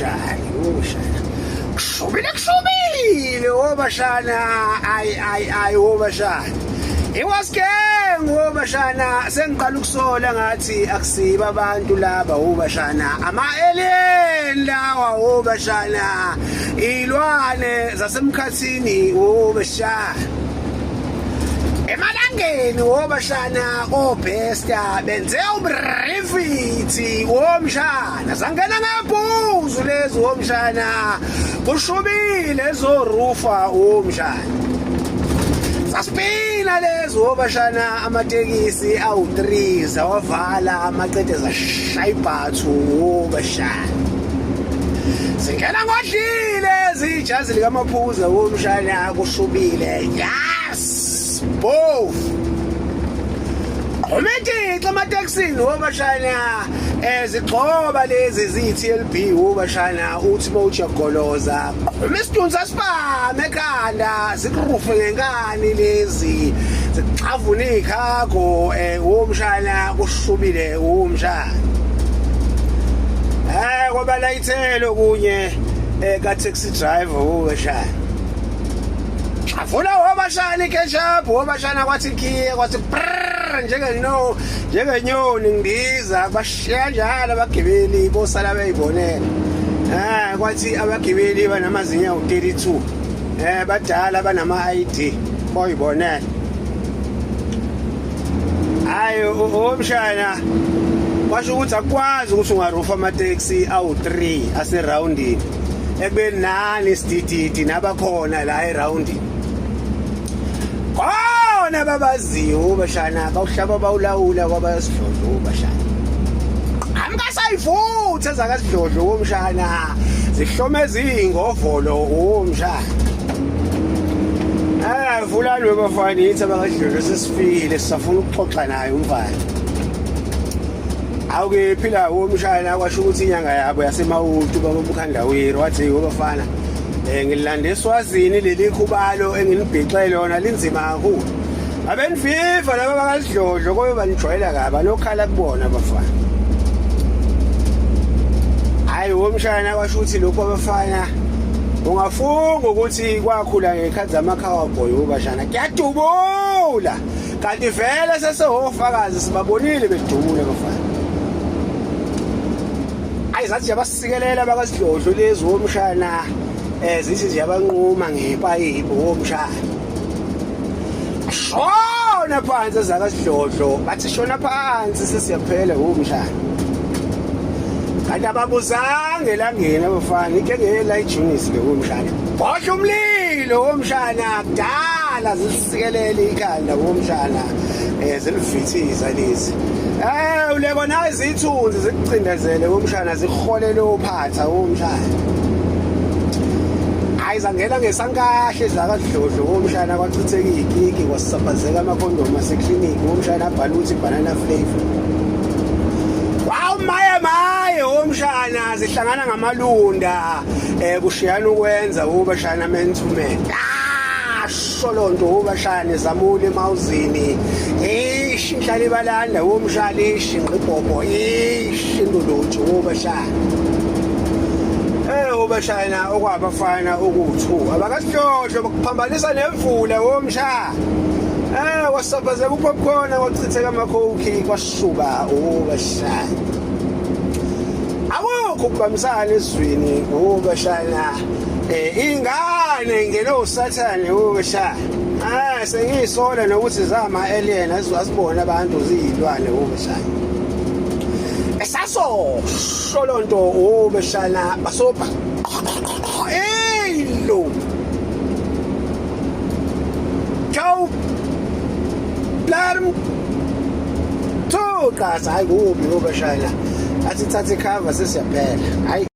Bashana. Kushubile, Bashana. Ay, Bashana. It was gang, Bashana. Sengiqala ukusola ngathi akusiba abantu laba Bashana. Ama-alien lawa Bashana. Ilwane zasemkhathini Bashana. Emalangeni Bashana obhesta benze ubrifithi Mshana sangena ngaphuzu lezo Mshana kushubile ezorufa Mshana saspina lezo Bashana amatekisi awu3 zawavala amaqede zashayibhathu Bashana singena ngodlile zijazi likamaphuza Mshana kushubile yes both Umeti amateksini Bashana ezigxoba lezi ziTLB Bashana uthi mawuthi yagoloza umistunza sipame ekhanda zikurufe ngengani lezi zichavuna ikhago Mshana kushubile Mshana ngoba layithelo kunye ka taxi driver Bashana Afuna Bashana iketchup Bashana kwathi khiye kwathi njengenyoni ngidiza bashiya njalo abagibeli bosala beyibonela kwathi abagibeli banamazinya u32 badala banama ID boyibonela hayo Mshana washo ukuthi akwazi ukuthi ungarufa amateksi awu3 aseroundini ekubeni nani sidididi nabakhona la eroundini Kona babaziyo Bashana bawuhlaba bawulawula kwabasidlodlo Bashana Amkasayivutha zakasidlodlo Mshana zihlomeza ingovolo Mshana Vulani webafana yithi abakasidlodlo sesifile sisafuna ukuxoxa naye umfana Awuke phila Mshana kwasho ukuthi inyanga yabo yasemawutu babukhandawiri wathi webafana ngilande eSwazini leli khubalo enginibhixele lona linzima kakhulu abenififa laba bakasidlodlo kobe banijwayela kabi lokhala kubona abafana hayi Mshana kwasho ukuthi lokho abafana ungafunga ukuthi kwakhula ngekhathi zamakhawa boy Bashana kuyadubula kanti vele sesehofakazi sibabonile bedubula abafana ayizathi yabasikelela bakasidlodlo lezi Mshana zithi ziyabanquma ngepayipi Mshana shona phansi zakasidlodlo bathi shona phansi sesiyaphela Mshana kanti ababuzange langena abafana ikengela ijunis le Mshana bosha umlilo Mshana kudala zisikelela ikhanda Mshana zilivithiza lezi uleko nazi izithunzi zikucindezele Mshana zikholele uphatha Mshana Ayizangena ngesankahle zakasidlodlo Mshana kwachitheka igigi kwasabazeka amakhondomu aseclinic Mshana abhala ukuthi banana flavor maye Mshana zihlangana ngamalunda kushiyana ukwenza Bashana man to man sholonto Bashana zamule emawuzini inhlali balanda Mshana ishinqibhobho ishinduluju Bashana Bashana okwabafana okuthu abakasidlodlo bakuphambanisa nemvula Mshana wasabazeka upopcorn wachitheka amakhoki kwashuba Bashana awukho ukubambisana esizweni Bashana ingane ngene usathane Bashana sengiyisola nokuthi zama alien azibona abantu ziyilwane Bashana esaso sholonto Bashana basopa lo ciao blarm to kaza hayi kubi Bashana athi thathe cover sesiyaphela hayi